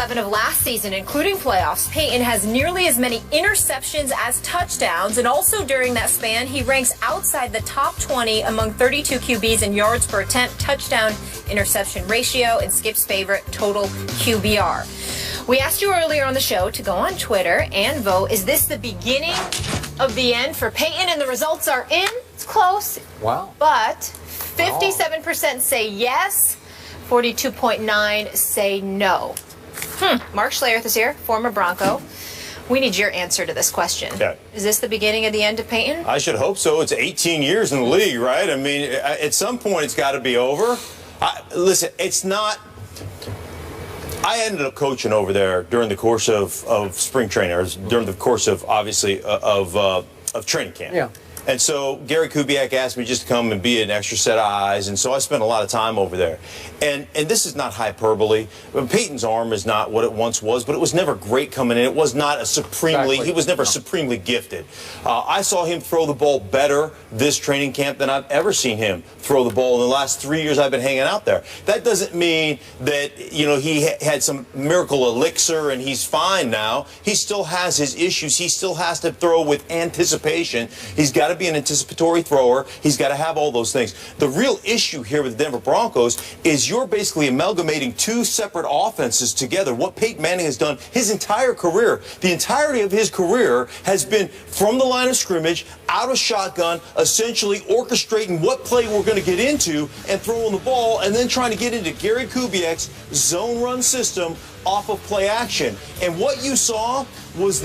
11 of last season, including playoffs, Peyton has nearly as many interceptions as touchdowns, and also during that span, he ranks outside the top 20 among 32 QBs in yards per attempt, touchdown interception ratio, and Skip's favorite, total QBR. We asked you earlier on the show to go on Twitter and vote. Is this the beginning of the end for Peyton? And the results are in. It's close. Wow. But 57% say yes. 42.9 say no. Mark Schlereth is here, former Bronco. We need your answer to this question. Okay. Is this the beginning of the end of Peyton? I should hope so. It's 18 years in the league, right? I mean, at some point it's got to be over. Listen, it's not. I ended up coaching over there during the course of spring training, or during the course of, obviously, of training camp. Yeah. And so Gary Kubiak asked me just to come and be an extra set of eyes, and so I spent a lot of time over there. And this is not hyperbole. Peyton's arm is not what it once was, but it was never great coming in. It was not a supremely, he was never supremely gifted. I saw him throw the ball better this training camp than I've ever seen him throw the ball in the last 3 years I've been hanging out there. That doesn't mean that, you know, he had some miracle elixir and he's fine now. He still has his issues. He still has to throw with anticipation. He's got to be an anticipatory thrower. He's got to have all those things. The real issue here with the Denver Broncos is you're basically amalgamating two separate offenses together. What Peyton Manning has done his entire career, the entirety of his career has been from the line of scrimmage, out of shotgun, essentially orchestrating what play we're going to get into and throwing the ball, and then trying to get into Gary Kubiak's zone run system off of play action. And what you saw was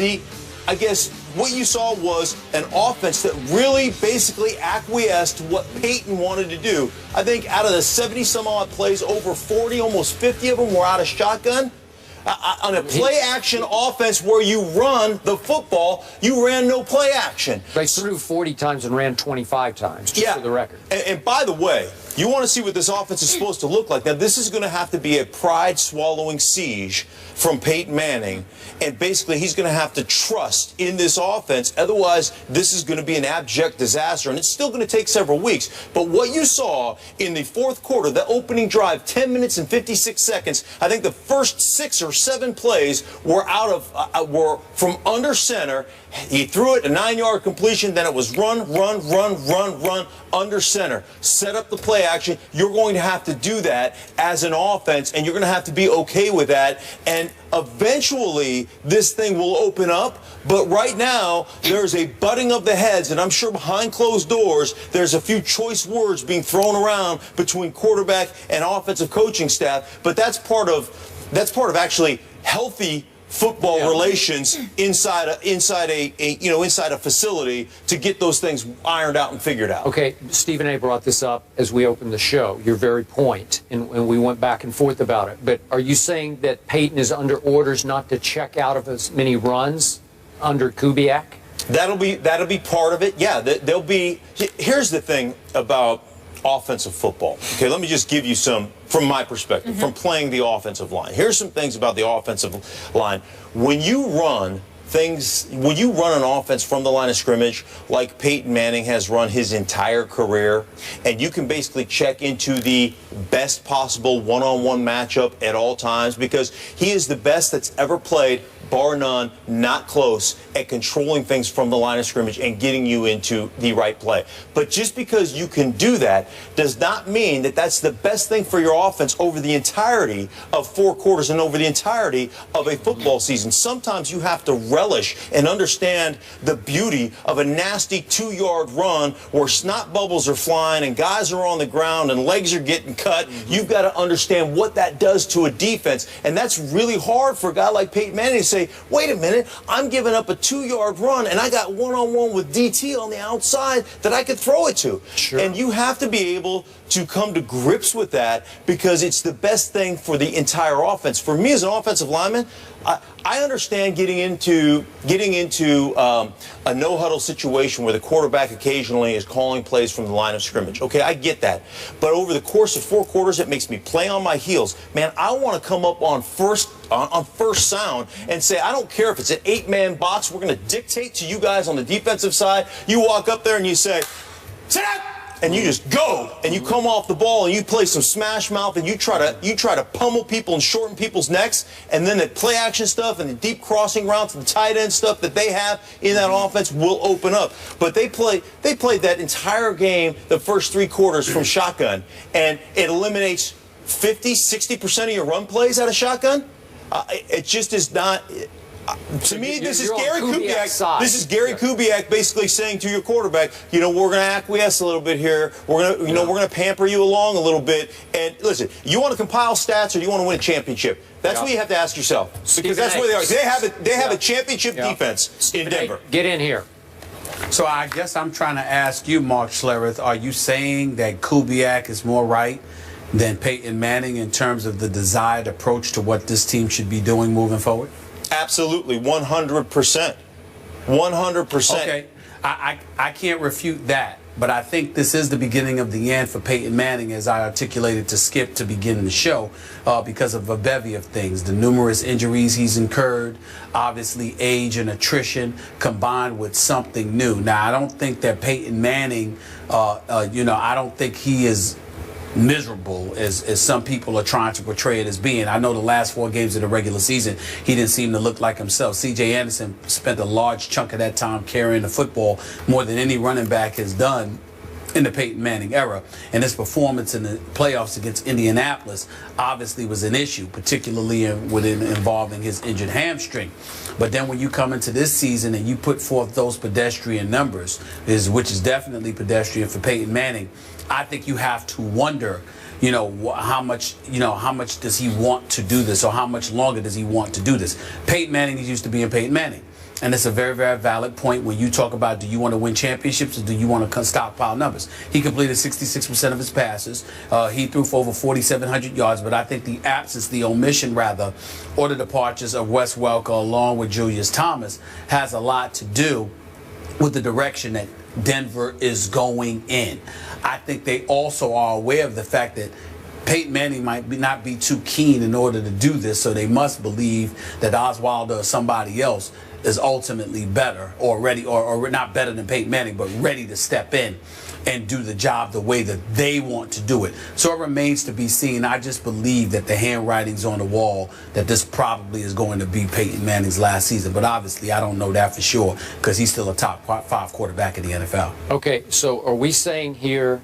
what you saw was an offense that really basically acquiesced to what Peyton wanted to do. I think out of the 70-some-odd plays, over 40, almost 50 of them were out of shotgun. On a play-action offense where you run the football, you ran no play action. They threw 40 times and ran 25 times, just for the record. And by the way, you want to see what this offense is supposed to look like. Now, this is going to have to be a pride-swallowing siege from Peyton Manning, and basically he's going to have to trust in this offense. Otherwise, this is going to be an abject disaster, and it's still going to take several weeks. But what you saw in the fourth quarter, the opening drive, 10 minutes and 56 seconds, I think the first 6 or 7 plays were were from under center. He threw it a 9-yard completion, then it was run, under center. Set up the play action. You're going to have to do that as an offense, and you're going to have to be okay with that. And eventually, this thing will open up. But right now, there's a butting of the heads, and I'm sure behind closed doors, there's a few choice words being thrown around between quarterback and offensive coaching staff. But that's part of actually healthy football relations inside a facility to get those things ironed out and figured out. Okay, Stephen A. brought this up as we opened the show, your very point, and we went back and forth about it. But are you saying that Peyton is under orders not to check out of as many runs under Kubiak? That'll be part of it. Yeah, there'll be. Here's the thing about offensive football. Okay, let me just give you some from my perspective, from playing the offensive line. Here's some things about the offensive line. When you run an offense from the line of scrimmage like Peyton Manning has run his entire career, and you can basically check into the best possible one-on-one matchup at all times, because he is the best that's ever played, bar none, not close, at controlling things from the line of scrimmage and getting you into the right play. But just because you can do that does not mean that that's the best thing for your offense over the entirety of 4 quarters and over the entirety of a football season. Sometimes you have to relish and understand the beauty of a nasty 2-yard run where snot bubbles are flying and guys are on the ground and legs are getting cut. You've got to understand what that does to a defense, and that's really hard for a guy like Peyton Manning to say, wait a minute, I'm giving up a 2-yard run and I got one-on-one with DT on the outside that I could throw it to. Sure. And you have to be able to come to grips with that, because it's the best thing for the entire offense. For me as an offensive lineman, I understand getting into a no-huddle situation where the quarterback occasionally is calling plays from the line of scrimmage. Okay, I get that. But over the course of 4 quarters, it makes me play on my heels. Man, I want to come up on first sound and say, I don't care if it's an 8-man box. We're going to dictate to you guys on the defensive side. You walk up there and you say, sit down. and you just go, and you come off the ball, and you play some smash mouth, and you try to pummel people and shorten people's necks, and then the play action stuff and the deep crossing routes and the tight end stuff that they have in that offense will open up. But they played that entire game, the first 3 quarters from shotgun, and it eliminates 50-60% of your run plays out of shotgun. It just is not. To me, this is Gary Kubiak. This is Gary Kubiak basically saying to your quarterback, you know, we're going to acquiesce a little bit here. We're going to, we're going to pamper you along a little bit. And listen, you want to compile stats or do you want to win a championship? That's what you have to ask yourself, because that's where they are. They have a championship defense in Denver. Get in here. So I guess I'm trying to ask you, Mark Schlereth, are you saying that Kubiak is more right than Peyton Manning in terms of the desired approach to what this team should be doing moving forward? Absolutely, 100%. 100%. Okay, I can't refute that, but I think this is the beginning of the end for Peyton Manning, as I articulated to Skip to begin the show, because of a bevy of things. The numerous injuries he's incurred, obviously age and attrition, combined with something new. Now, I don't think that Peyton Manning, I don't think he is miserable as some people are trying to portray it as being. I know the last 4 games of the regular season, he didn't seem to look like himself. C.J. Anderson spent a large chunk of that time carrying the football more than any running back has done in the Peyton Manning era. And his performance in the playoffs against Indianapolis obviously was an issue, particularly involving his injured hamstring. But then when you come into this season and you put forth those pedestrian numbers, which is definitely pedestrian for Peyton Manning, I think you have to wonder, how much does he want to do this, or how much longer does he want to do this? Peyton Manning is used to being Peyton Manning. And it's a very, very valid point when you talk about, do you want to win championships or do you want to stockpile numbers? He completed 66% of his passes. He threw for over 4,700 yards. But I think the omission, or the departures of Wes Welker along with Julius Thomas has a lot to do with the direction that Denver is going in. I think they also are aware of the fact that Peyton Manning might not be too keen in order to do this, so they must believe that Oswaldo or somebody else is ultimately better or ready, or not better than Peyton Manning, but ready to step in and do the job the way that they want to do it. So it remains to be seen. I just believe that the handwriting's on the wall that this probably is going to be Peyton Manning's last season. But obviously, I don't know that for sure because he's still a top 5 quarterback in the NFL. Okay, so are we saying here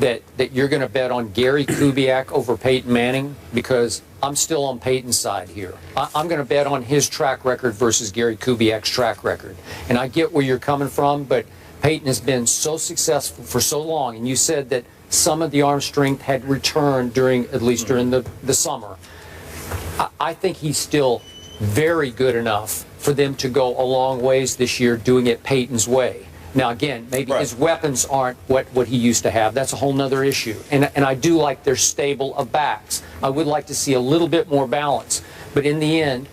that you're going to bet on Gary Kubiak over Peyton Manning? Because I'm still on Peyton's side here. I'm going to bet on his track record versus Gary Kubiak's track record. And I get where you're coming from, but Peyton has been so successful for so long, and you said that some of the arm strength had returned during the summer. I think he's still very good enough for them to go a long ways this year doing it Peyton's way. Now, again, maybe his weapons aren't what he used to have. That's a whole nother issue. And I do like their stable of backs. I would like to see a little bit more balance. But in the end,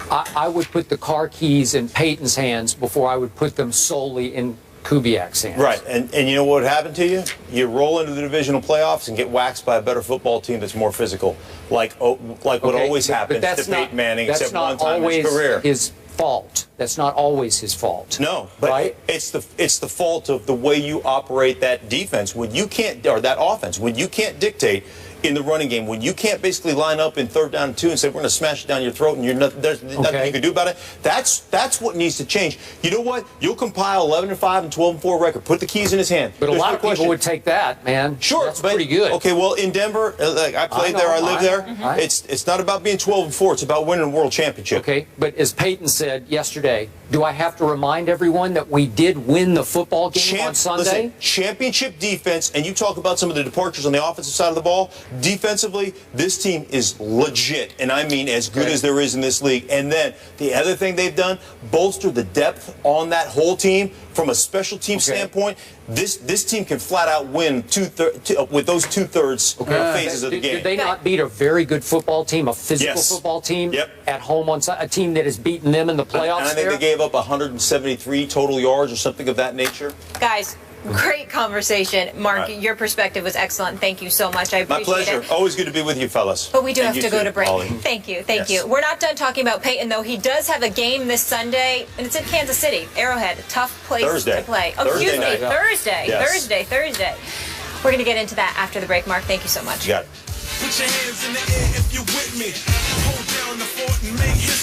I would put the car keys in Peyton's hands before I would put them solely in Kubiak's hands. Right, and you know what would happen to you? You roll into the divisional playoffs and get waxed by a better football team that's more physical, like what always happens to Peyton Manning, except one time in his career. His fault. That's not always his fault. No, but it's the fault of the way you operate that defense when you can't, or that offense, when you can't dictate in the running game, when you can't basically line up in 3rd down and 2 and say we're going to smash it down your throat and there's nothing you can do about it. That's what needs to change. You know what? You'll compile 11-5 and 12-4 record. Put the keys in his hand. But a lot of people would take that, man. Sure, that's pretty good. Okay, well in Denver, I played there, I lived there. It's not about being 12-4. It's about winning a world championship. Okay, but as Peyton said yesterday, do I have to remind everyone that we did win the football game on Sunday? Listen, championship defense, and you talk about some of the departures on the offensive side of the ball. Defensively, this team is legit, and I mean as good as there is in this league. And then the other thing they've done, bolster the depth on that whole team from a special team standpoint. This team can flat out win with those 2/3 phases of the game. Did they not beat a very good football team, a physical football team at home on a team that has beaten them in the playoffs? And I think they gave up 173 total yards or something of that nature. Guys, great conversation. Mark, your perspective was excellent. Thank you so much. I appreciate it. My pleasure. Always good to be with you, fellas. But we do have to go to break. Ollie. Thank you. Thank you. We're not done talking about Peyton, though. He does have a game this Sunday, and it's in Kansas City. Arrowhead, a tough place to play. Oh, excuse me. Thursday. Yes. Thursday. We're going to get into that after the break. Mark, thank you so much. You got it. Put your hands in the air if you're with me. Hold down the fort and make history.